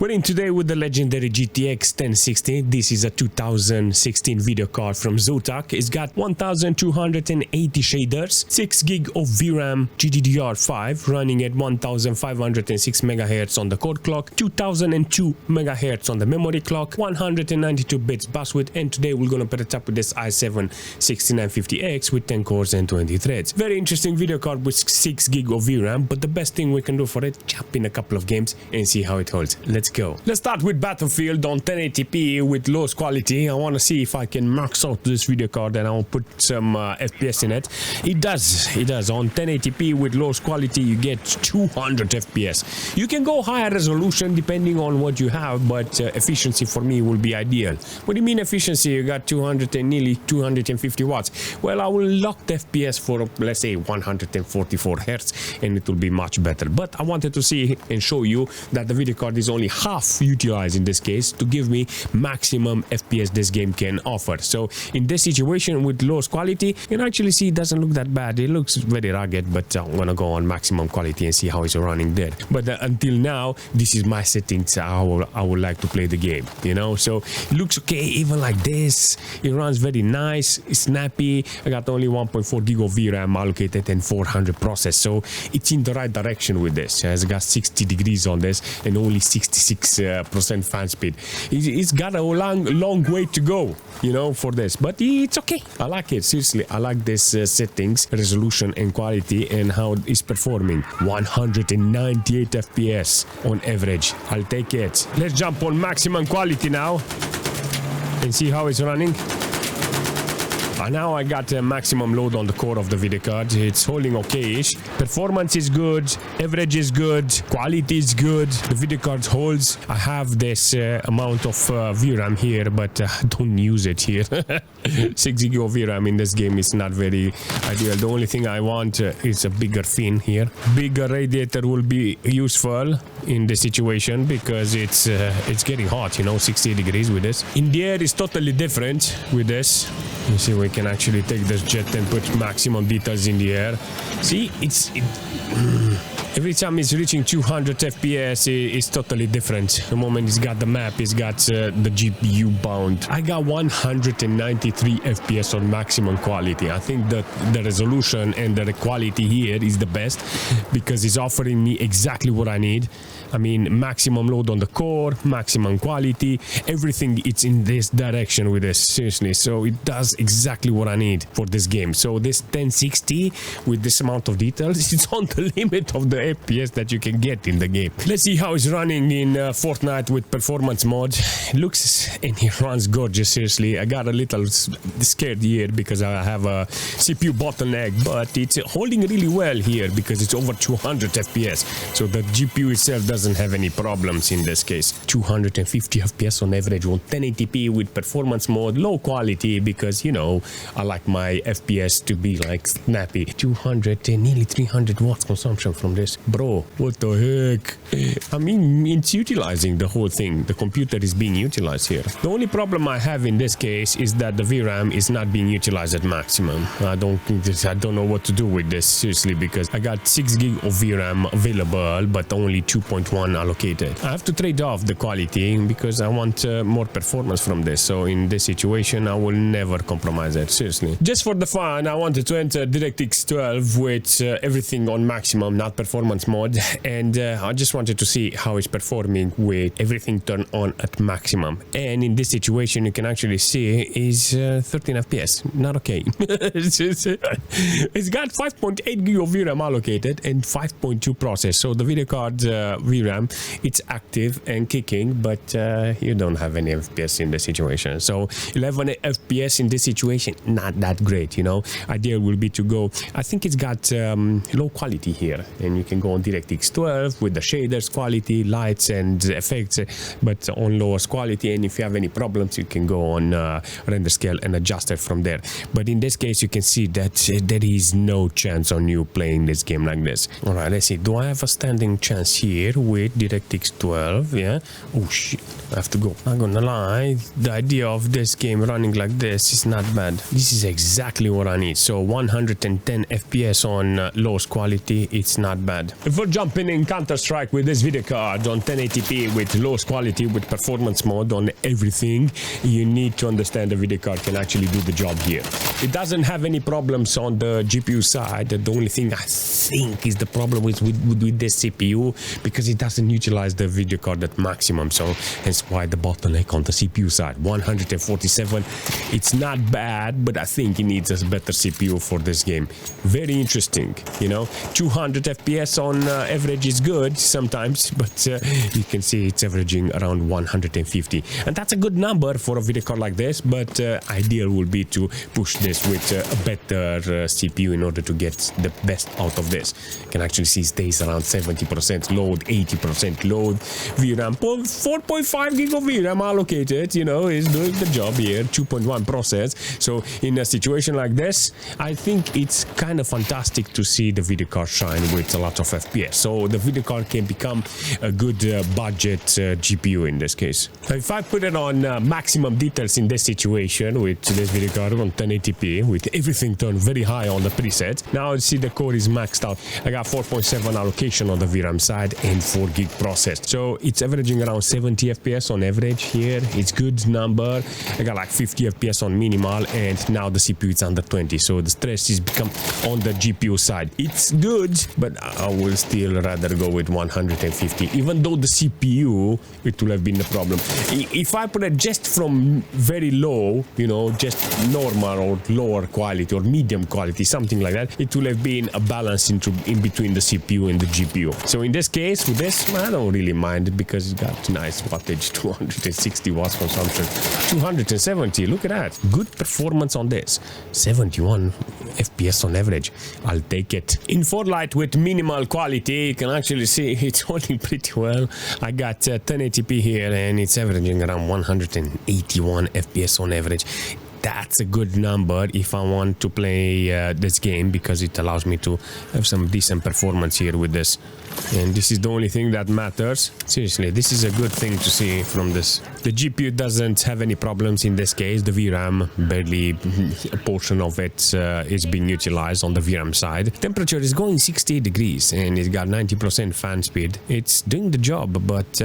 We're in today with the legendary GTX 1060. This is a 2016 video card from Zotac. It's got 1280 shaders, 6 gig of VRAM, GDDR5 running at 1506 MHz on the core clock, 2002 MHz on the memory clock, 192 bits bus width, and today we're gonna put it up with this i7 6950X with 10 cores and 20 threads. Very interesting video card with 6 gig of VRAM, but the best thing we can do for it, jump in a couple of games and see how it holds. Let's go. Let's start with Battlefield on 1080p with lowest quality. I want to see if I can max out this video card and I'll put some FPS in it. It does. On 1080p with lowest quality you get 200 FPS. You can go higher resolution depending on what you have, but efficiency for me will be ideal. What do you mean efficiency? You got 200 and nearly 250 watts. Well, I will lock the FPS for, let's say, 144 Hz and it will be much better. But I wanted to see and show you that the video card is only half utilized in this case to give me maximum FPS this game can offer. So in this situation with lowest quality, you can actually see it doesn't look that bad. It looks very rugged, but I'm gonna go on maximum quality and see how it's running there. But until now, this is my settings. I would like to play the game, you know. So it looks okay even like this. It runs very nice, snappy. I got only 1.4 gig of VRAM allocated and 400 process, so it's in the right direction with this. It's got 60 degrees on this and only 66% fan speed. It's got a long way to go, you know, for this, but it's okay. I like it, seriously. I like this settings, resolution and quality, and how it's performing. 198 FPS on average. I'll take it. Let's jump on maximum quality now and see how it's running. Now I got a maximum load on the core of the video card. It's holding okay-ish. Performance is good, average is good, quality is good. The video card holds. I have this amount of VRAM here, but I don't use it here. 6 gig of VRAM in this game is not very ideal. The only thing I want is a bigger fin here. Bigger radiator will be useful in this situation because it's getting hot, you know, 60 degrees with this. In the air is totally different with this. You see, we can actually take this jet and put maximum details in the air. See, every time it's reaching 200 FPS, it's totally different. The moment it's got the map, it's got the GPU bound. I got 193 FPS on maximum quality. I think that the resolution and the quality here is the best because it's offering me exactly what I need. I mean, maximum load on the core, maximum quality, everything. It's in this direction with this, seriously. So it does exactly what I need for this game. So this 1060 with this amount of details, it's on the limit of the FPS that you can get in the game. Let's see how it's running in Fortnite with performance mode. It looks and it runs gorgeous, seriously. I got a little scared here because I have a CPU bottleneck, but it's holding really well here because it's over 200 FPS. So the GPU itself doesn't have any problems in this case. 250 FPS on average on 1080p with performance mode, low quality because, you know, I like my FPS to be like snappy. 200 and nearly 300 watts consumption from this. Bro, what the heck? I mean, it's utilizing the whole thing. The computer is being utilized here. The only problem I have in this case is that the VRAM is not being utilized at maximum. I don't know what to do with this, seriously, because I got 6 gig of VRAM available, but only 2.1 allocated. I have to trade off the quality because I want more performance from this. So in this situation, I will never compromise it, seriously. Just for the fun, I wanted to enter DirectX 12 with everything on maximum, not performance mode, and I just wanted to see how it's performing with everything turned on at maximum. And in this situation, you can actually see is 13 FPS. Not okay. It's got 5.8 gig of VRAM allocated and 5.2 process. So the video card VRAM, it's active and kicking, but you don't have any FPS in this situation. So 11 FPS in this situation, not that great, you know. Ideal will be to go, I think it's got low quality here, and you can go on DirectX 12 with the shaders, quality, lights and effects, but on lowest quality. And if you have any problems, you can go on render scale and adjust it from there. But in this case, you can see that there is no chance on you playing this game like this. All right, let's see. Do I have a standing chance here with DirectX 12? Yeah. Oh shit, I have to go. Not gonna lie, the idea of this game running like this is not bad. bad. This is exactly what I need. So 110 FPS on lowest quality, it's not bad. If we're jumping in Counter-Strike with this video card on 1080p with lowest quality with performance mode on everything, you need to understand the video card can actually do the job here. It doesn't have any problems on the GPU side. The only thing I think is the problem with this CPU, because it doesn't utilize the video card at maximum. So hence why the bottleneck on the CPU side. 147, it's not bad, but I think it needs a better CPU for this game. Very interesting, you know. 200 FPS on average is good sometimes, but you can see it's averaging around 150, and that's a good number for a video card like this. But ideal will be to push this with a better CPU in order to get the best out of this. You can actually see it stays around 70% load, 80% load. VRAM, 4.5 gig of VRAM allocated, you know, is doing the job here. 2.1 process. So in a situation like this, I think it's kind of fantastic to see the video card shine with a lot of FPS. So the video card can become a good budget GPU in this case. So if I put it on maximum details in this situation with this video card on 1080p with everything turned very high on the preset, now you see the core is maxed out. I got 4.7 allocation on the VRAM side and 4 gig process. So it's averaging around 70 FPS on average here. It's good number. I got like 50 FPS on minimal, and now the CPU is under 20. So the stress is become on the GPU side. It's good, but I will still rather go with 150. Even though the CPU, it will have been the problem. If I put it just from very low, you know, just normal or lower quality or medium quality, something like that, it will have been a balance in between the CPU and the GPU. So in this case, with this, I don't really mind it because it got nice wattage, 260 watts consumption, 270. Look at that. Good performance on this. 71 FPS on average. I'll take it. In Fortnite with minimal quality, you can actually see it's holding pretty well. I got 1080p here and it's averaging around 181 FPS on average. That's a good number if I want to play this game, because it allows me to have some decent performance here with this. And this is the only thing that matters. Seriously, this is a good thing to see from this. The GPU doesn't have any problems in this case. The VRAM, barely a portion of it is being utilized on the VRAM side. Temperature is going 68 degrees and it's got 90% fan speed. It's doing the job, but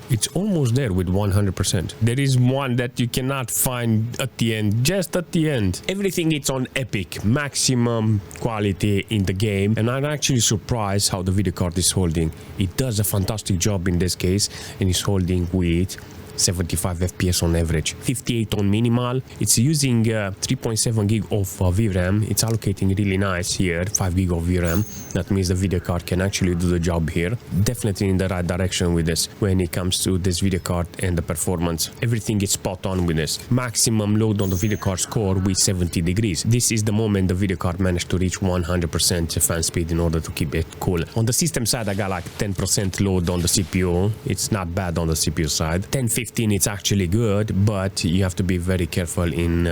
it's almost there with 100%. There is one that you cannot find at the end, just at the end. Everything is on epic, maximum quality in the game, and I'm actually surprised how the video card is holding. It does a fantastic job in this case, and it's holding with 75 FPS on average, 58 on minimal. It's using 3.7 gig of VRAM. It's allocating really nice here, 5 gig of VRAM. That means the video card can actually do the job here. Definitely in the right direction with this when it comes to this video card and the performance. Everything is spot on with this. Maximum load on the video card's core with 70 degrees. This is the moment the video card managed to reach 100% fan speed in order to keep it cool. On the system side, I got like 10% load on the CPU. It's not bad on the CPU side. 1050 it's actually good, but you have to be very careful in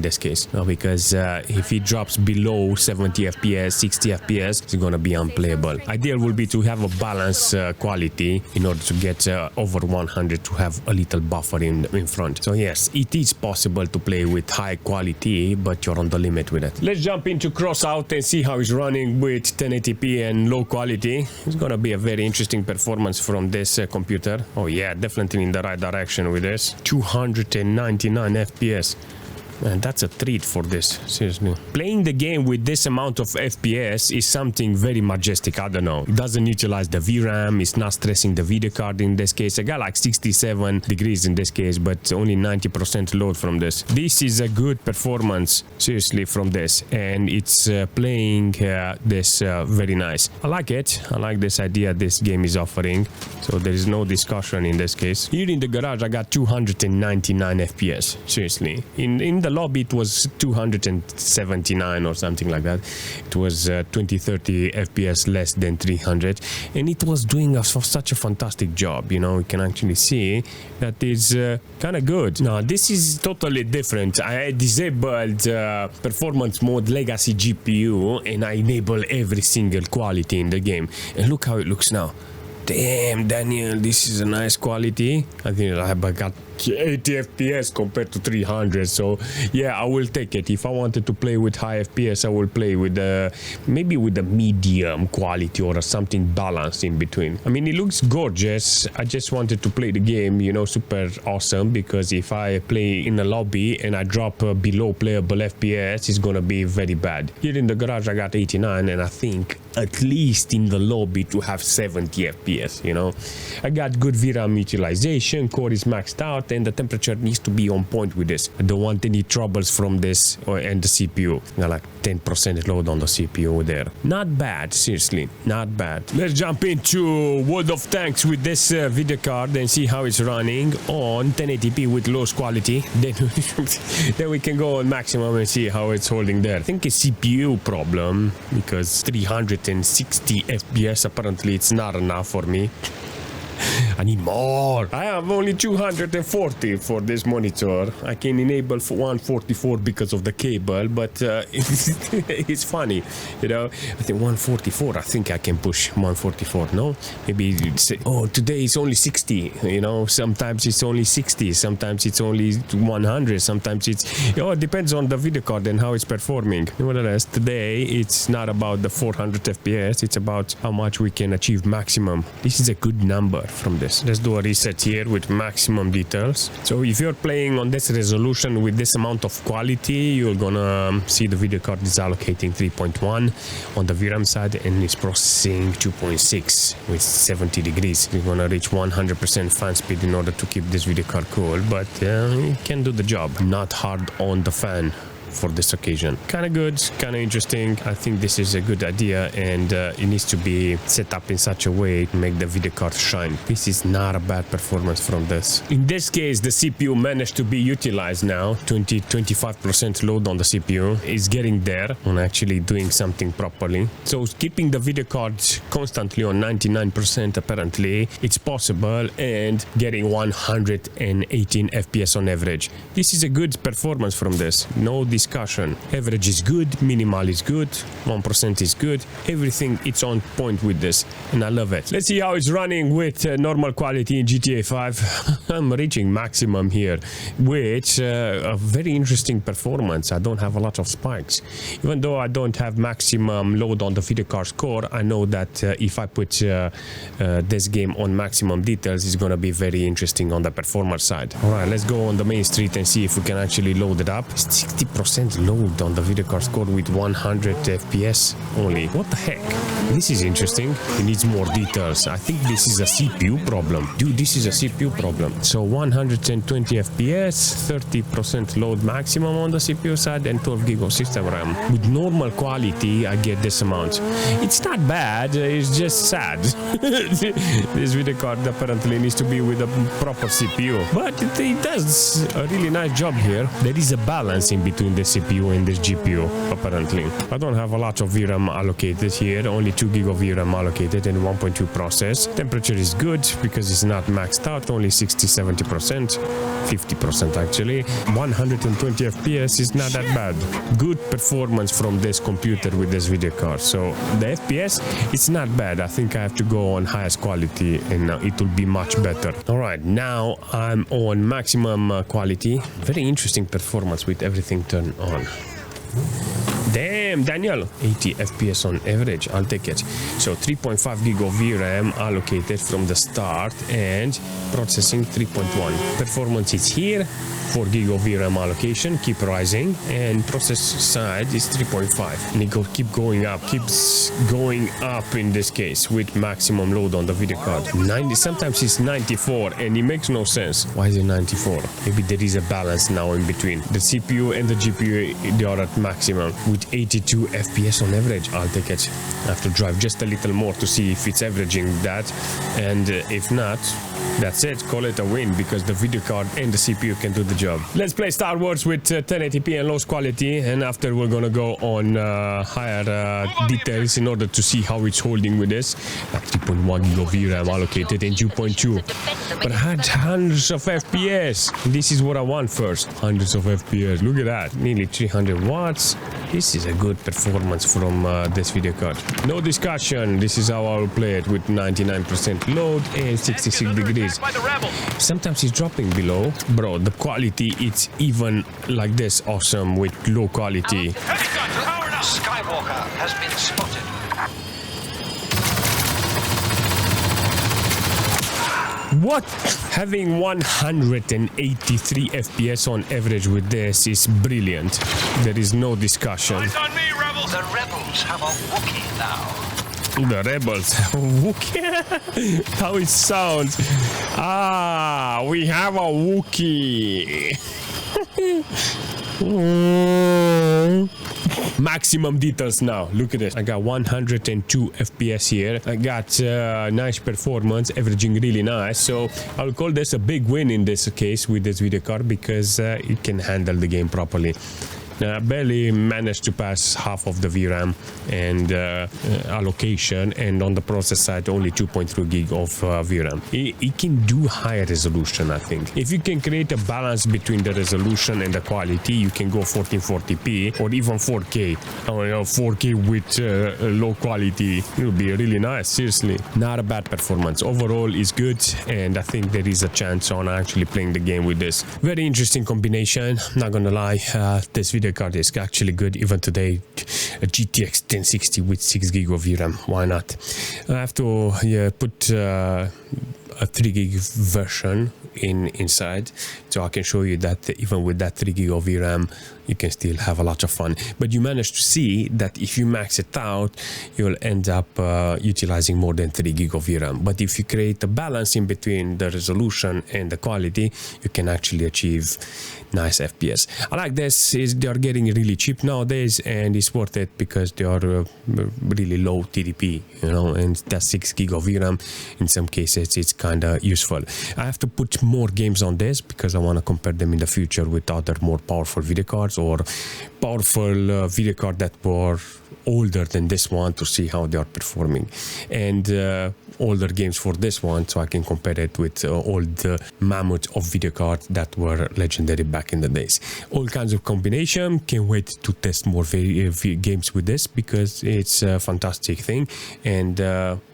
this case, because if it drops below 70 FPS, 60 FPS, it's gonna be unplayable. Ideal will be to have a balanced quality in order to get over 100 to have a little buffer in front. So yes, it is possible to play with high quality, but you're on the limit with it. Let's jump into Crossout and see how it's running with 1080p and low quality. It's gonna be a very interesting performance from this computer. Oh yeah, definitely in the right direction with this. 299 FPS. Man, that's a treat for this, seriously. Playing the game with this amount of FPS is something very majestic. I don't know. It doesn't utilize the VRAM. It's not stressing the video card in this case. I got like 67 degrees in this case, but only 90% load from this. This is a good performance, seriously, from this. And it's playing this very nice. I like it. I like this idea this game is offering. So there is no discussion in this case. Here in the garage, I got 299 FPS, seriously. In the lobby it was 279 or something like that. It was 20-30 FPS less than 300, and it was doing such a fantastic job. You know, you can actually see that is kind of good. Now this is totally different. I disabled performance mode legacy GPU and I enable every single quality in the game, and look how it looks now. Damn, Daniel, this is a nice quality. I think I got 80 FPS compared to 300. So yeah, I will take it. If I wanted to play with high FPS, I will play with maybe with the medium quality or something balanced in between. I mean, it looks gorgeous. I just wanted to play the game, you know, super awesome, because if I play in a lobby and I drop below playable FPS, it's gonna be very bad. Here in the garage I got 89, and I think at least in the lobby to have 70 FPS, you know. I got good VRAM utilization, core is maxed out, and the temperature needs to be on point with this. I don't want any troubles from this and the CPU. Got like 10% load on the CPU there. Not bad, seriously, not bad. Let's jump into World of Tanks with this video card and see how it's running on 1080p with lowest quality. Then we can go on maximum and see how it's holding there. I think it's CPU problem, because 360 FPS apparently it's not enough for me. I need more. I have only 240 for this monitor. I can enable for 144 because of the cable, but it's funny, you know. I think 144. I think I can push 144. No, maybe say, oh, today it's only 60. You know, sometimes it's only 60. Sometimes it's only 100. Sometimes it's, you know, it depends on the video card and how it's performing. Nevertheless, today it's not about the 400 FPS. It's about how much we can achieve maximum. This is a good number from this. Let's do a reset here with maximum details. So if you're playing on this resolution with this amount of quality, you're gonna see the video card is allocating 3.1 on the VRAM side, and it's processing 2.6 with 70 degrees. You're gonna reach 100% fan speed in order to keep this video card cool, but it can do the job. Not hard on the fan for this occasion. Kind of good, kind of interesting. I think this is a good idea, and it needs to be set up in such a way to make the video card shine. This is not a bad performance from this. In this case, the CPU managed to be utilized now. 25% load on the CPU is getting there on actually doing something properly. So keeping the video card constantly on 99% apparently it's possible, and getting 118 FPS on average. This is a good performance from this. No discussion. Average is good, minimal is good, 1% is good. Everything it's on point with this, and I love it. Let's see how it's running with normal quality in GTA 5. I'm reaching maximum here, which a very interesting performance. I don't have a lot of spikes. Even though I don't have maximum load on the video card's core, I know that if I put this game on maximum details, it's gonna be very interesting on the performance side. All right, let's go on the main street and see if we can actually load it up. 60% load on the video card core with 100 FPS only. What the heck? This is interesting. It needs more details. I think this is a CPU problem. Dude, this is a CPU problem. So 120 FPS, 30% load maximum on the CPU side, and 12 GB of system RAM. With normal quality, I get this amount. It's not bad, it's just sad. This video card apparently needs to be with a proper CPU. But it does a really nice job here. There is a balance in between the CPU and this GPU, apparently. I don't have a lot of VRAM allocated here, only 2 GB of VRAM allocated and 1.2 process. Temperature is good because it's not maxed out, only 60-70%, 50% actually. 120 FPS is not that bad. Good performance from this computer with this video card. So the FPS, it's not bad. I think I have to go on highest quality, and it will be much better. All right, now I'm on maximum quality. Very interesting performance with everything turned on. Damn, Daniel, 80 FPS on average. I'll take it. So 3.5 GB of VRAM allocated from the start, and processing 3.1. Performance is here. 4 GB of VRAM allocation, keep rising, and process side is 3.5. And it keep going up, keeps going up in this case with maximum load on the video card. 90, sometimes it's 94, and it makes no sense. Why is it 94? Maybe there is a balance now in between. The CPU and the GPU, they are at maximum with 82 FPS on average. I'll take it. I have to drive just a little more to see if it's averaging that, and if not, that's it. Call it a win, because the video card and the CPU can do the job. Let's play Star Wars with 1080p and lowest quality, and after we're gonna go on higher details in order to see how it's holding with this. 3.1 GB of VRAM allocated and 2.2, but I had hundreds of FPS. This is what I want first. Hundreds of FPS. Look at that. Nearly 300 watts. This is a good performance from this video card. No discussion. This is how I will play it with 99% load and 66 degrees. sometimes it's dropping below. Bro, the quality, it's even like this awesome with low quality. Skywalker has been spotted. What? Having 183 FPS on average with this is brilliant. There is no discussion. Eyes on me, rebels. The rebels have a Wookiee now. The rebels. Wookiee. How it sounds. Ah, we have a Wookiee. Maximum details now. Look at this. I got 102 FPS here. I got nice performance, averaging really nice. So I'll call this a big win in this case with this video card because it can handle the game properly. I barely managed to pass half of the VRAM and allocation, and on the process side only 2.3 gig of VRAM. It can do higher resolution, I think. If you can create a balance between the resolution and the quality, you can go 1440p or even 4K. Or 4K with low quality. It would be really nice, seriously. Not a bad performance. Overall is good, and I think there is a chance on actually playing the game with this. Very interesting combination, not gonna lie. This video card is actually good even today. A GTX 1060 with 6 gig of VRAM, why not? I have to put a 3 gig version inside, so I can show you that even with that 3 gig of VRAM you can still have a lot of fun. But you manage to see that if you max it out, you'll end up utilizing more than 3 gig of VRAM. But if you create a balance in between the resolution and the quality, you can actually achieve nice FPS. I like this. They are getting really cheap nowadays, and it's worth it because they are really low TDP, you know, and that 6 gig of VRAM in some cases it's kind of useful. I have to put more games on this because I want to compare them in the future with other more powerful video cards or powerful video cards that were older than this one to see how they are performing, and older games for this one so I can compare it with old mammoth of video cards that were legendary back in the days. All kinds of combination. Can't wait to test more games with this because it's a fantastic thing, and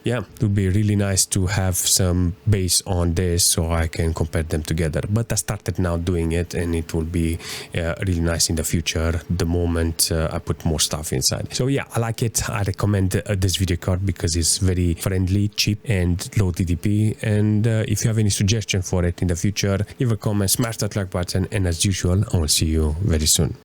yeah, it would be really nice to have some base on this so I can compare them together. But I started now doing it, and it will be really nice in the future the moment I put more stuff inside. So yeah, I like it. I recommend this video card because it's very friendly, cheap and low TDP. And if you have any suggestion for it in the future, leave a comment, smash that like button, and as usual I will see you very soon.